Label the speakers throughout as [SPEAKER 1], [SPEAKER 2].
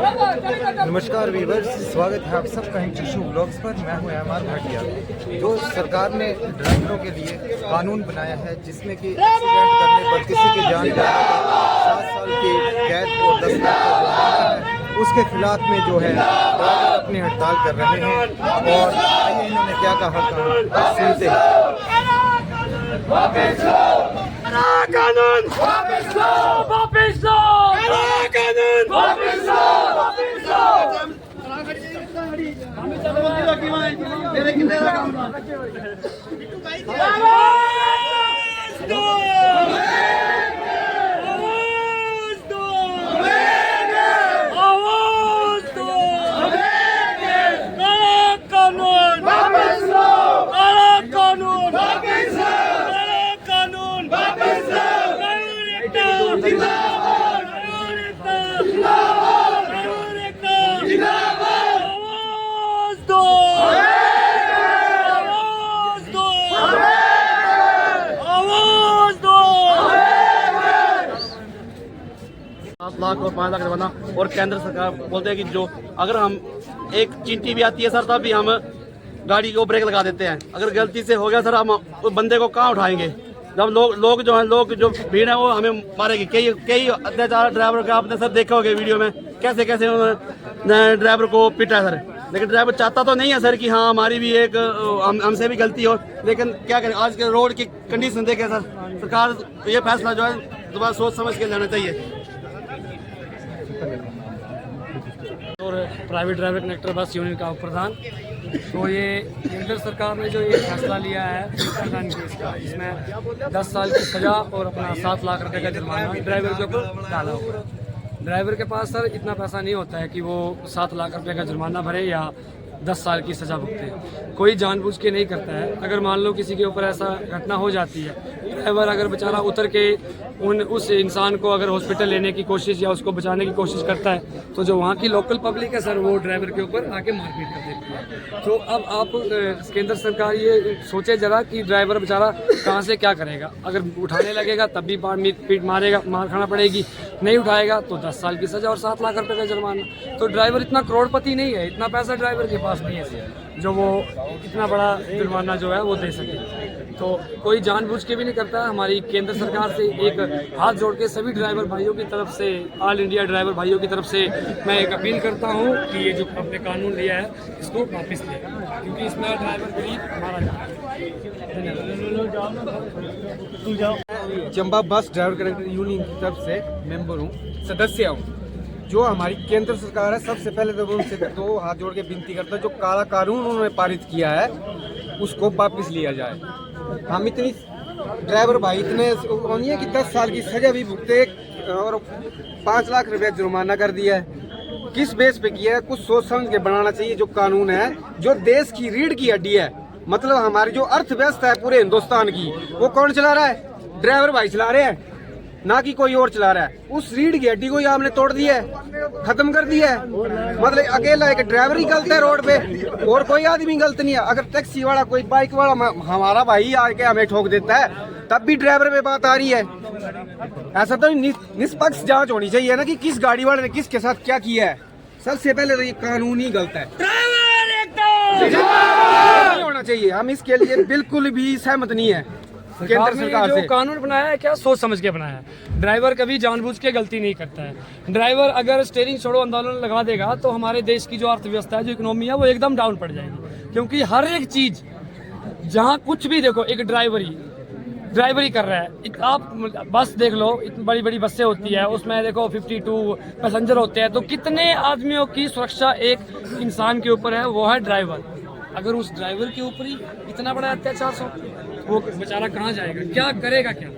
[SPEAKER 1] नमस्कार वीवर्स, स्वागत है आप सबका टिशू ब्लॉग्स पर। मैं हूं अहमद भाटिया। जो सरकार ने ड्राइवरों के लिए कानून बनाया है जिसमें कि एक्सीडेंट करने पर किसी की जान जाने पर 7 साल की कैद और 10 लाख का जुर्माना है, उसके खिलाफ में जो है ड्राइवर अपनी हड़ताल कर रहे हैं। और आइए इन्होंने क्या कहा सुनते हैं।
[SPEAKER 2] कानून वापस लो, वापस लो, कानून वापस लो, वापस लो। कानून वापस लो, कानून वापस लो, कानून वापस लो।
[SPEAKER 3] लाख और 5 लाख जुर्माना। और केंद्र सरकार बोलते हैं कि जो अगर हम एक चींटी भी आती है सर तब भी हम गाड़ी को ब्रेक लगा देते हैं। अगर गलती से हो गया सर हम उस बंदे को कहाँ उठाएंगे जब लोग जो भीड़ है वो हमें मारेगी। कई अत्याचार ड्राइवर का आपने सर देखा होगा वीडियो में कैसे कैसे ड्राइवर को पीटा सर। लेकिन ड्राइवर चाहता तो नहीं है सर कि हाँ हमारी भी एक हमसे भी गलती हो, लेकिन क्या करें आज के रोड की कंडीशन देखे सर। सरकार ये फैसला जो है दोबारा सोच समझ के लेना चाहिए।
[SPEAKER 4] और प्राइवेट ड्राइवर कनेक्टर बस यूनियन का प्रधान, तो ये केंद्र सरकार ने जो ये फैसला लिया है केस का, इसमें 10 साल की सज़ा और अपना 7 लाख रुपए का जुर्माना ड्राइवर के ऊपर डाला हुआ। ड्राइवर के पास सर इतना पैसा नहीं होता है कि वो 7 लाख रुपए का जुर्माना भरे या 10 साल की सज़ा भुगते। कोई जानबूझ के नहीं करता है। अगर मान लो किसी के ऊपर ऐसा घटना हो जाती है, ड्राइवर अगर बेचारा उतर के उस इंसान को अगर हॉस्पिटल लेने की कोशिश या उसको बचाने की कोशिश करता है, तो जो वहाँ की लोकल पब्लिक है सर वो ड्राइवर के ऊपर आके मारपीट कर देती है। तो अब आप केंद्र सरकार ये सोचे जरा कि ड्राइवर बेचारा कहाँ से क्या करेगा। अगर उठाने लगेगा तब भी पीट मारेगा, मार खाना पड़ेगी। नहीं उठाएगा तो 10 साल की सज़ा और 7 लाख रुपये का जुर्माना। तो ड्राइवर इतना करोड़पति नहीं है, इतना पैसा ड्राइवर के पास नहीं है जो वो इतना बड़ा जुर्माना जो है वो दे सके। तो कोई जानबूझ के भी नहीं करता। हमारी केंद्र सरकार से एक हाथ जोड़ के सभी ड्राइवर भाइयों की तरफ से, ऑल इंडिया ड्राइवर भाइयों की तरफ से मैं एक अपील करता हूँ कि ये जो आपने कानून लिया है इसको वापस लें, क्योंकि इसमें ड्राइवर गरीब मारा जाता है।
[SPEAKER 1] Chamba bus driver connector union की तरफ से मेंबर हूँ, सदस्य हूँ। जो हमारी केंद्र सरकार है, सबसे पहले तो उनसे दो हाथ जोड़ के विनती करता है जो काला कानून उन्होंने पारित किया है उसको वापस लिया जाए। हम इतनी ड्राइवर भाई इतने नहीं है कि 10 साल की सजा भी भुगते और 5 लाख रुपए जुर्माना कर दिया है। किस बेस पे किया है? कुछ सोच समझ के बनाना चाहिए। जो कानून है जो देश की रीढ़ की हड्डी है, मतलब हमारी जो अर्थव्यवस्था है पूरे हिंदुस्तान की, वो कौन चला रहा है? ड्राइवर भाई चला रहे हैं, ना कि कोई और चला रहा है। उस रीढ़ की हड्डी को ही आपने तोड़ दिया है, खत्म कर दिया है। मतलब अकेला एक ड्राइवर ही गलत है रोड पे और कोई आदमी गलत नहीं है। अगर टैक्सी वाला कोई बाइक वाला हमारा भाई आके हमें ठोक देता है तब भी ड्राइवर पे बात आ रही है। ऐसा तो निष्पक्ष जांच होनी चाहिए ना कि किस गाड़ी वाले ने किसके साथ क्या किया है। सबसे पहले तो ये कानून ही गलत है, नहीं होना चाहिए। हम इसके लिए बिल्कुल भी सहमत नहीं है। केंद्र सरकार
[SPEAKER 4] जो कानून बनाया है क्या सोच समझ के बनाया है। ड्राइवर कभी जानबूझ के गलती नहीं करता है। ड्राइवर अगर स्टीयरिंग छोड़ो आंदोलन लगा देगा तो हमारे देश की जो अर्थव्यवस्था है, जो इकोनॉमी है, वो एकदम डाउन पड़ जाएगी। क्योंकि हर एक चीज जहाँ कुछ भी देखो एक ड्राइवरी कर रहा है। आप बस देख लो, इतनी बड़ी बड़ी बसें होती है, उसमें देखो 52 पैसेंजर होते हैं, तो कितने आदमियों की सुरक्षा एक इंसान के ऊपर है, वो है ड्राइवर। अगर उस ड्राइवर के ऊपर ही इतना बड़ा अत्याचार हो, वो बेचारा कहाँ जाएगा, क्या करेगा क्या।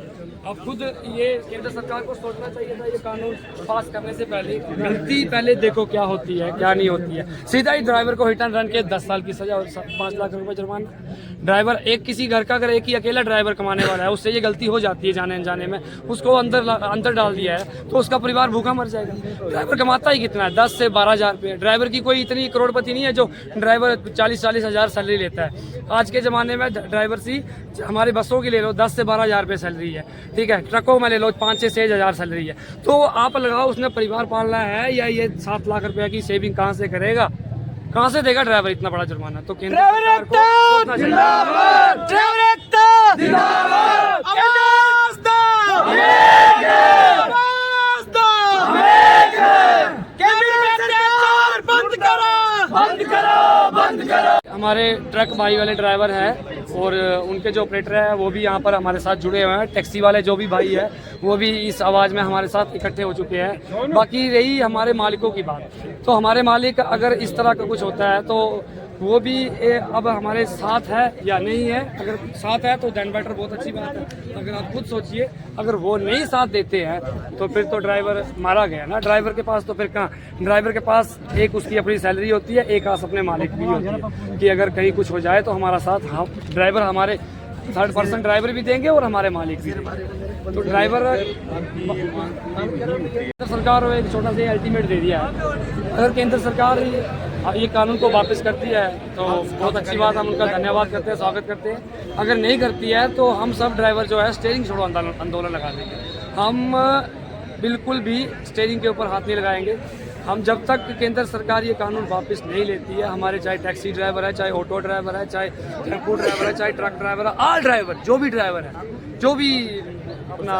[SPEAKER 4] अब खुद ये केंद्र सरकार को सोचना चाहिए था, ये कानून पास करने से पहले गलती पहले देखो क्या होती है क्या नहीं होती है। सीधा ही ड्राइवर को हिट एंड रन के 10 साल की सजा और 5 लाख रुपए जुर्माना। ड्राइवर एक किसी घर का अगर एक ही अकेला ड्राइवर कमाने वाला है, उससे ये गलती हो जाती है जाने अनजाने में, उसको अंदर डाल दिया है तो उसका परिवार भूखा मर जाएगा। ड्राइवर कमाता ही कितना है, 10 से 12 हज़ार रुपये। ड्राइवर की कोई इतनी करोड़पति नहीं है जो ड्राइवर 40-40 हज़ार सैलरी लेता है। आज के ज़माने में ड्राइवर सी हमारी बसों की ले लो 10 से 12 हज़ार रुपये सैलरी है। ठीक है, ट्रकों में ले लो 5 से 6 हज़ार सैलरी है, तो आप लगाओ उसने परिवार पालना है या ये 7 लाख रुपए की सेविंग कहाँ से करेगा, कहाँ से देगा ड्राइवर इतना बड़ा जुर्माना। तो केंद्र सरकार को सोचना हमारे ट्रक भाई वाले ड्राइवर हैं और उनके जो ऑपरेटर है वो भी यहाँ पर हमारे साथ जुड़े हुए हैं। टैक्सी वाले जो भी भाई है वो भी इस आवाज़ में हमारे साथ इकट्ठे हो चुके हैं। बाकी रही हमारे मालिकों की बात, तो हमारे मालिक अगर इस तरह का कुछ होता है तो वो भी अब हमारे साथ है या नहीं है। अगर साथ है तो दैन बेटर, बहुत अच्छी बात है। अगर आप खुद सोचिए, अगर वो नहीं साथ देते हैं तो फिर तो ड्राइवर मारा गया ना। ड्राइवर के पास तो फिर कहाँ, ड्राइवर के पास एक उसकी अपनी सैलरी होती है, एक आस अपने मालिक की होती है कि अगर कहीं कुछ हो जाए तो हमारा साथ ड्राइवर, हमारे 3rd-पर्सन ड्राइवर भी देंगे और हमारे मालिक भी देंगे। तो ड्राइवर सरकार को एक छोटा सा अल्टीमेट दे दिया है। अगर केंद्र सरकार ये कानून को वापस करती है तो बहुत अच्छी बात, हम उनका धन्यवाद करते हैं, स्वागत करते हैं। अगर नहीं करती है तो हम सब ड्राइवर जो है स्टीयरिंग छोड़ो आंदोलन लगा देंगे। हम बिल्कुल भी स्टीयरिंग के ऊपर हाथ नहीं लगाएंगे। हम जब तक केंद्र सरकार ये कानून वापस नहीं लेती है, हमारे चाहे टैक्सी ड्राइवर है, चाहे ऑटो ड्राइवर है, चाहे टेम्पो ड्राइवर है, चाहे ट्रक ड्राइवर है, ऑल ड्राइवर, जो भी ड्राइवर है, जो भी अपना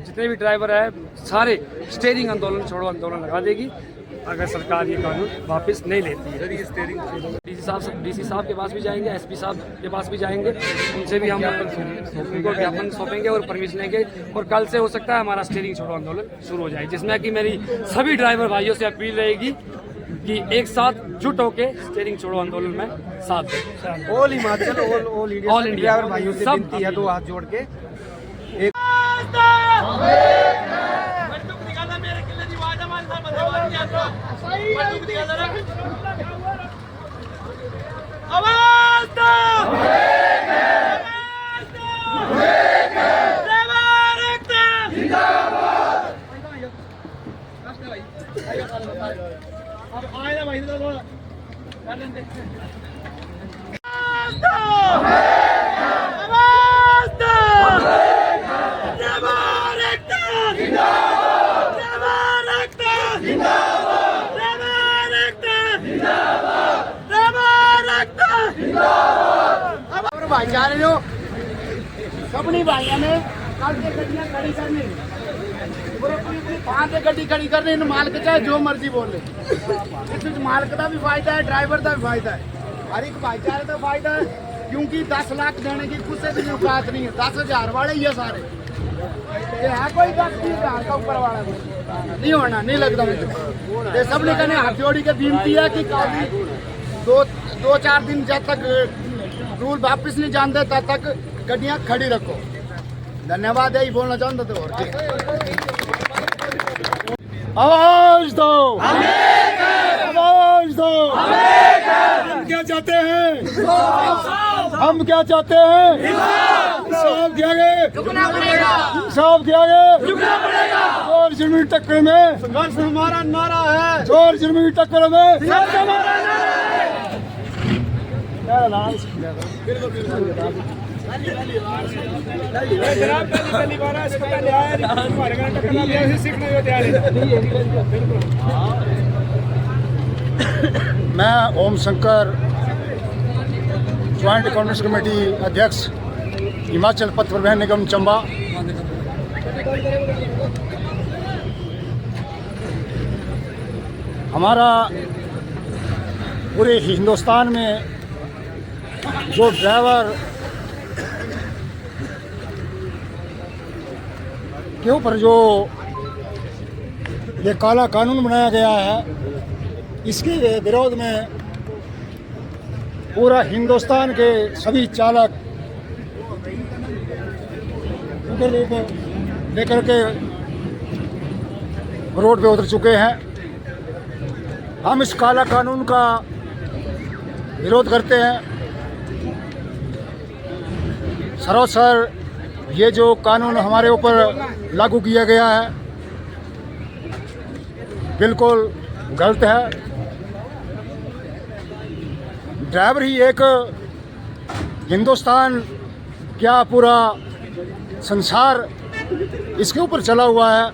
[SPEAKER 4] जितने भी ड्राइवर है, सारे स्टीयरिंग आंदोलन छोड़ो आंदोलन लगा देगी अगर सरकार ये कानून वापस नहीं लेती है। डीसी साहब के पास भी जाएंगे, एसपी साहब के पास भी जाएंगे, उनसे भी हम उनको ज्ञापन सौंपेंगे और परमिशन लेंगे। और कल से हो सकता है हमारा स्टीयरिंग छोड़ो आंदोलन शुरू हो जाए, जिसमें कि मेरी सभी ड्राइवर भाइयों से अपील रहेगी कि एक साथ जुट होके स्टीयरिंग छोड़ो आंदोलन में साथ दें।
[SPEAKER 1] All Himachal, all India driver भाइयों से विनती है, 2 हाथ जोड़ के
[SPEAKER 5] भाईचारे जो सबनी भाइयों ने कल से गड्डियां खड़ी करनी और अपनी थां से गड्डी खड़ी करनी। इन मालिक चाहे जो मर्जी बोले, इस मालिक का भी फायदा है, ड्राइवर का भी फायदा है, हर एक भाईचारे का फायदा है। क्योंकि 10 लाख देने की कुछ से भी औकात नहीं है, 10,000 वाले ही है सारे। ये है कोई 10-20 हज़ार का ऊपर वाला नहीं होना, नहीं लगता मुझे। ये सबने कहने हाथ जोड़ी के विनती है कि काफी 2-4 दिन जब तक रूल वापिस नहीं जानते तब तक गड्डियां खड़ी रखो। धन्यवाद, यही बोलना चाहता तो। और आवाज दो, आवाज दो। हम क्या चाहते हैं, हम क्या चाहते हैं, इंसाफ दिया गया, इंसाफ दिया गया। जोर जमीन टक्कर में संघर्ष हमारा नारा है, जोर जमीन टक्कर में मैं ओम शंकर, ज्वाइंट कांग्रेस कमेटी अध्यक्ष, हिमाचल पथ परिवहन निगम चंबा। हमारा पूरे हिंदुस्तान में जो ड्राइवर के ऊपर जो ये काला कानून बनाया गया है, इसके विरोध में पूरा हिंदुस्तान के सभी चालक लेकर के रोड पे उतर चुके हैं। हम इस काला कानून का विरोध करते हैं। सरासर ये जो कानून हमारे ऊपर लागू किया गया है बिल्कुल गलत है। ड्राइवर ही एक हिंदुस्तान क्या पूरा संसार
[SPEAKER 6] इसके ऊपर चला हुआ है।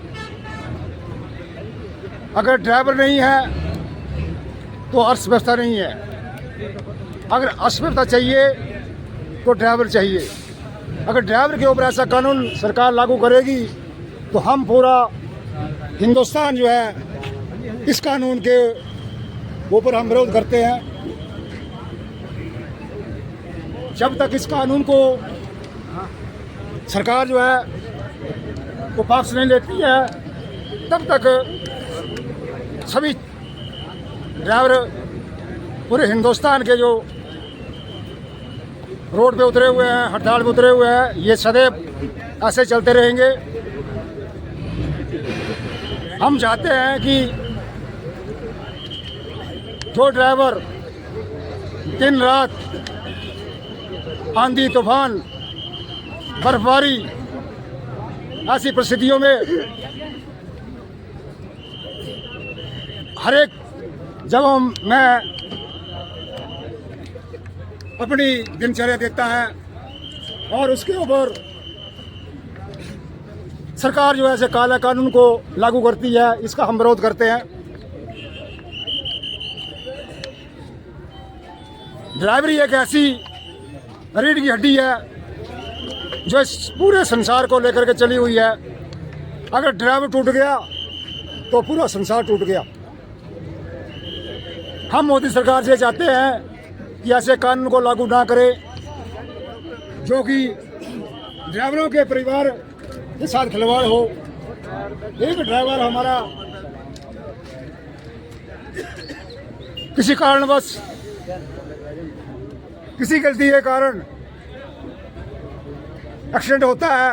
[SPEAKER 6] अगर ड्राइवर नहीं है तो अर्थव्यवस्था नहीं है। अगर अर्थव्यवस्था चाहिए तो ड्राइवर चाहिए। अगर ड्राइवर के ऊपर ऐसा कानून सरकार लागू करेगी तो हम पूरा हिंदुस्तान जो है इस कानून के ऊपर हम विरोध करते हैं। जब तक इस कानून को सरकार जो है वो वापस नहीं लेती है तब तक सभी ड्राइवर पूरे हिंदुस्तान के जो रोड पे उतरे हुए हैं, हड़ताल पे उतरे हुए हैं, ये सदैव ऐसे चलते रहेंगे। हम चाहते हैं कि जो ड्राइवर दिन रात आंधी तूफान बर्फबारी ऐसी परिस्थितियों में हर एक जब मैं अपनी दिनचर्या देखता है और उसके ऊपर सरकार जो है ऐसे काला कानून को लागू करती है, इसका हम विरोध करते हैं। ड्राइवरी एक ऐसी रीढ़ की हड्डी है जो इस पूरे संसार को लेकर के चली हुई है। अगर ड्राइवर टूट गया तो पूरा संसार टूट गया। हम मोदी सरकार से चाहते हैं कि ऐसे कानून को लागू ना करे जो कि ड्राइवरों के परिवार के साथ खिलवाड़ हो। एक ड्राइवर हमारा किसी कारणवश किसी गलती के कारण एक्सीडेंट होता है,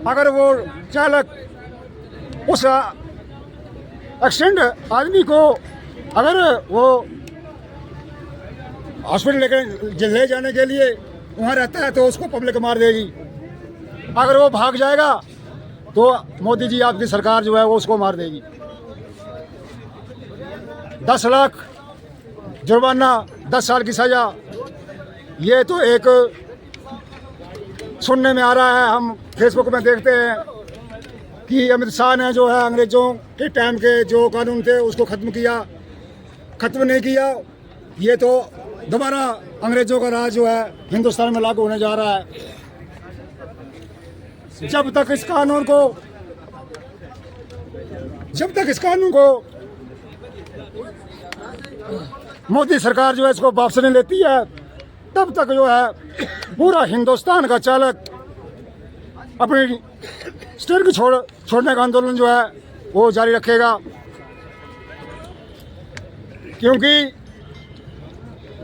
[SPEAKER 6] अगर वो चालक उस एक्सीडेंट आदमी को अगर वो हॉस्पिटल ले जाने के लिए वहाँ रहता है तो उसको पब्लिक मार देगी। अगर वो भाग जाएगा तो मोदी जी आपकी सरकार जो है वो उसको मार देगी। 10 लाख जुर्माना, 10 साल की सज़ा, ये तो एक सुनने में आ रहा है। हम फेसबुक में देखते हैं कि अमित शाह ने जो है अंग्रेज़ों के टाइम के जो कानून थे उसको ख़त्म नहीं किया। ये तो दोबारा अंग्रेज़ों का राज जो है हिंदुस्तान में लागू होने जा रहा है। जब तक इस कानून को मोदी सरकार जो है इसको वापस नहीं लेती है तब तक जो है पूरा हिंदुस्तान का चालक अपनी स्टीयरिंग छोड़ने का आंदोलन जो है वो जारी रखेगा। क्योंकि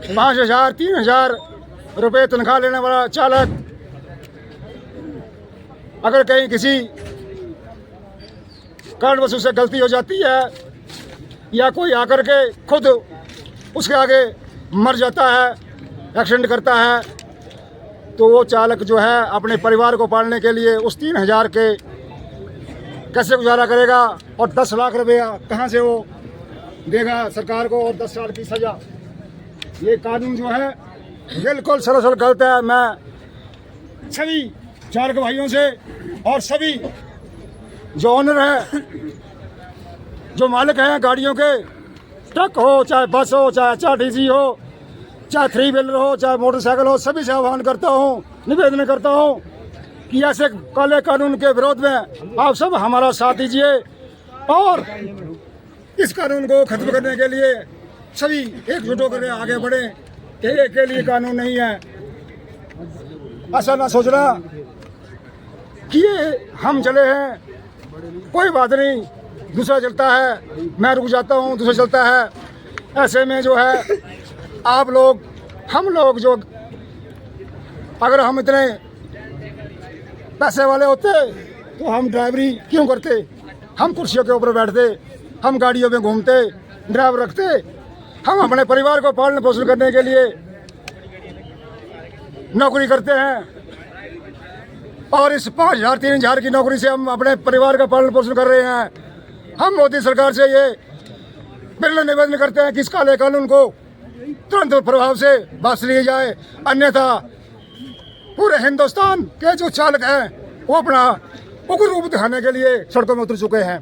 [SPEAKER 6] 5,000 3,000 रुपये तनख्वाह लेने वाला चालक अगर कहीं किसी कारणवश उससे गलती हो जाती है या कोई आकर के खुद उसके आगे मर जाता है, एक्सीडेंट करता है, तो वो चालक जो है अपने परिवार को पालने के लिए उस 3,000 के कैसे गुजारा करेगा और 10 लाख रुपया कहाँ से वो देगा सरकार को और 10 साल की सज़ा। ये कानून जो है बिल्कुल सरासर गलत है। मैं सभी चालक भाइयों से और सभी जो ऑनर है, जो मालिक हैं गाड़ियों के, ट्रक हो चाहे बस हो चाहे HRTC हो चाहे 3 व्हीलर हो चाहे मोटरसाइकिल हो, सभी से आह्वान करता हूँ, निवेदन करता हूँ कि ऐसे काले कानून के विरोध में आप सब हमारा साथ दीजिए और इस कानून को खत्म करने के लिए सभी एकजुट होकर आगे बढ़े। एक के लिए कानून नहीं है, ऐसा ना सोचना कि ये हम चले हैं, कोई बात नहीं, दूसरा चलता है, मैं रुक जाता हूँ, दूसरा चलता है। ऐसे में जो है आप लोग, हम लोग जो अगर हम इतने पैसे वाले होते तो हम ड्राइवरी क्यों करते? हम कुर्सियों के ऊपर बैठते, हम गाड़ियों में घूमते, ड्राइवर रखते। हम अपने परिवार को पालन पोषण करने के लिए नौकरी करते हैं और इस 5,000 3,000 की नौकरी से हम अपने परिवार का पालन पोषण कर रहे हैं। हम मोदी सरकार से ये बिल्कुल निवेदन करते हैं कि इस काले कानून को तुरंत प्रभाव से वापस लिए जाए, अन्यथा पूरे हिंदुस्तान के जो चालक हैं वो अपना उग्र रूप दिखाने के लिए सड़कों में उतर चुके हैं।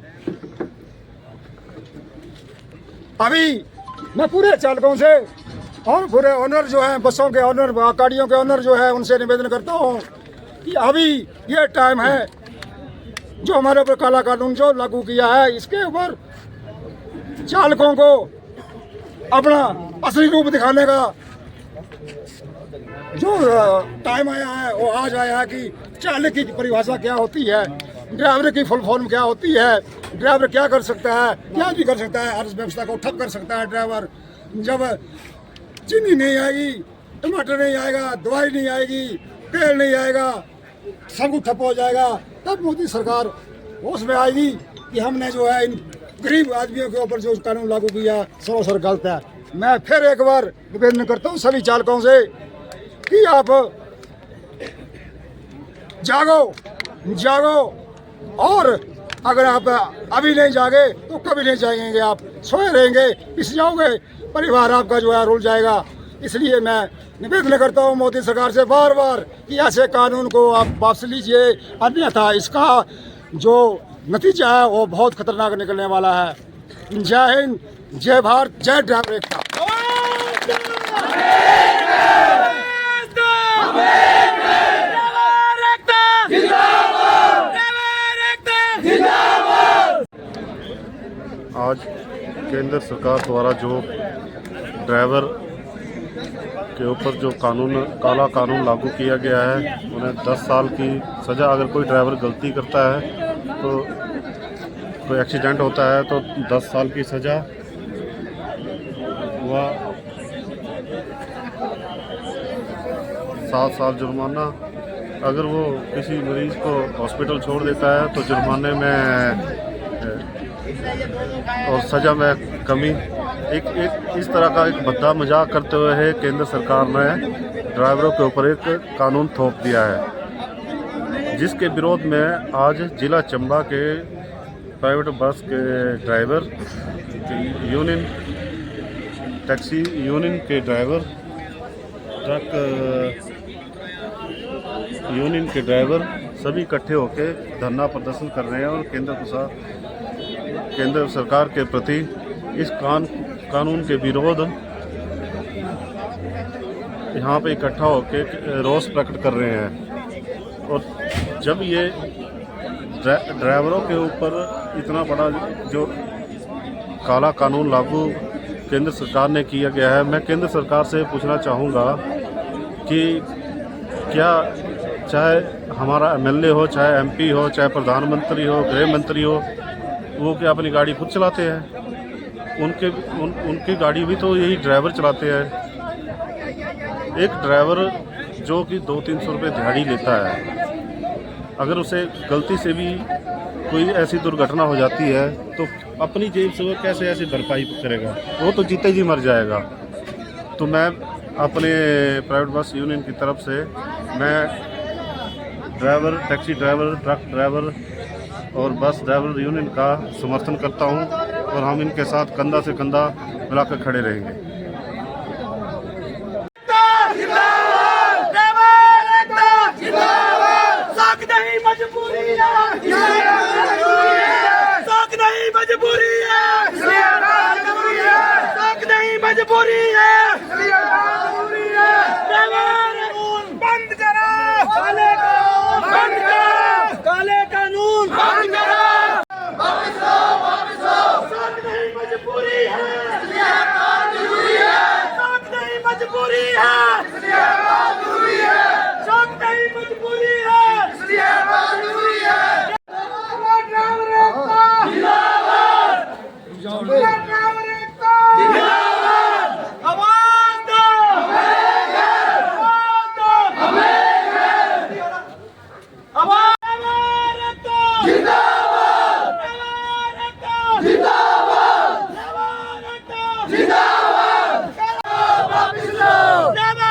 [SPEAKER 6] अभी मैं पूरे चालकों से और पूरे ऑनर जो हैं, बसों के ऑनर, गाड़ियों के ऑनर जो है, उनसे निवेदन करता हूँ कि अभी ये टाइम है जो हमारे ऊपर काला कानून जो लागू किया है, इसके ऊपर चालकों को अपना असली रूप दिखाने का जो टाइम आया है, वो आज आया है कि चालक की परिभाषा क्या होती है, ड्राइवर की फुल फॉर्म क्या होती है, ड्राइवर क्या कर सकता है, क्या भी कर सकता है, अर्थव्यवस्था को ठप कर सकता है ड्राइवर। जब चीनी नहीं आएगी, टमाटर नहीं आएगा, दवाई नहीं आएगी, तेल नहीं आएगा, सब कुछ ठप हो जाएगा, तब मोदी सरकार होश में आएगी कि हमने जो है इन गरीब आदमियों के ऊपर जो कानून लागू किया सरासर गलत है। मैं फिर एक बार निवेदन करता हूँ सभी चालकों से कि आप जागो और अगर आप अभी नहीं जागे तो कभी नहीं जागेंगे, आप सोए रहेंगे, पिस जाओगे, परिवार आपका जो है रुल जाएगा। इसलिए मैं निवेदन करता हूँ मोदी सरकार से बार बार कि ऐसे कानून को आप वापस लीजिए, अन्यथा इसका जो नतीजा है वो बहुत खतरनाक निकलने वाला है। जय हिंद, जय भारत, जय ड्राइवर एकता।
[SPEAKER 7] आज केंद्र सरकार द्वारा जो ड्राइवर के ऊपर जो काला कानून लागू किया गया है, उन्हें 10 साल की सज़ा, अगर कोई ड्राइवर गलती करता है तो कोई एक्सीडेंट होता है तो 10 साल की सज़ा व 7 साल जुर्माना। अगर वो किसी मरीज़ को हॉस्पिटल छोड़ देता है तो जुर्माने में और सज़ा में कमी। एक इस तरह का एक भद्दा मजाक करते हुए है केंद्र सरकार ने ड्राइवरों के ऊपर एक कानून थोप दिया है, जिसके विरोध में आज जिला चंबा के प्राइवेट बस के ड्राइवर, यूनियन टैक्सी यूनियन के ड्राइवर, ट्रक यूनियन के ड्राइवर सभी इकट्ठे होकर धरना प्रदर्शन कर रहे हैं और केंद्र सरकार के प्रति इस कानून के विरोध यहाँ पे इकट्ठा होकर रोष प्रकट कर रहे हैं। और जब ये ड्राइवरों के ऊपर इतना बड़ा जो काला कानून लागू केंद्र सरकार ने किया गया है, मैं केंद्र सरकार से पूछना चाहूँगा कि क्या चाहे हमारा एमएलए हो, चाहे एमपी हो, चाहे प्रधानमंत्री हो, गृह मंत्री हो, वो क्या अपनी गाड़ी खुद चलाते हैं? उनकी गाड़ी भी तो यही ड्राइवर चलाते हैं। एक ड्राइवर जो कि 200-300 रुपये दिहाड़ी लेता है, अगर उसे गलती से भी कोई ऐसी दुर्घटना हो जाती है तो अपनी जेब से वो कैसे ऐसी भरपाई करेगा? वो तो जीते जी मर जाएगा। तो मैं अपने प्राइवेट बस यूनियन की तरफ से मैं driver, taxi driver, truck driver और बस ड्राइवर यूनियन का समर्थन करता हूं और हम इनके साथ कंधा से कंधा मिलाकर खड़े रहेंगे।
[SPEAKER 2] जिंदाबाद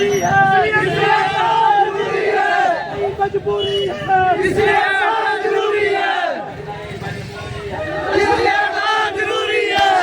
[SPEAKER 2] जरूरी है, इसलिए हटाना जरूरी है, मजबूरी है, इसलिए हटाना जरूरी है, इसलिए हटाना जरूरी है।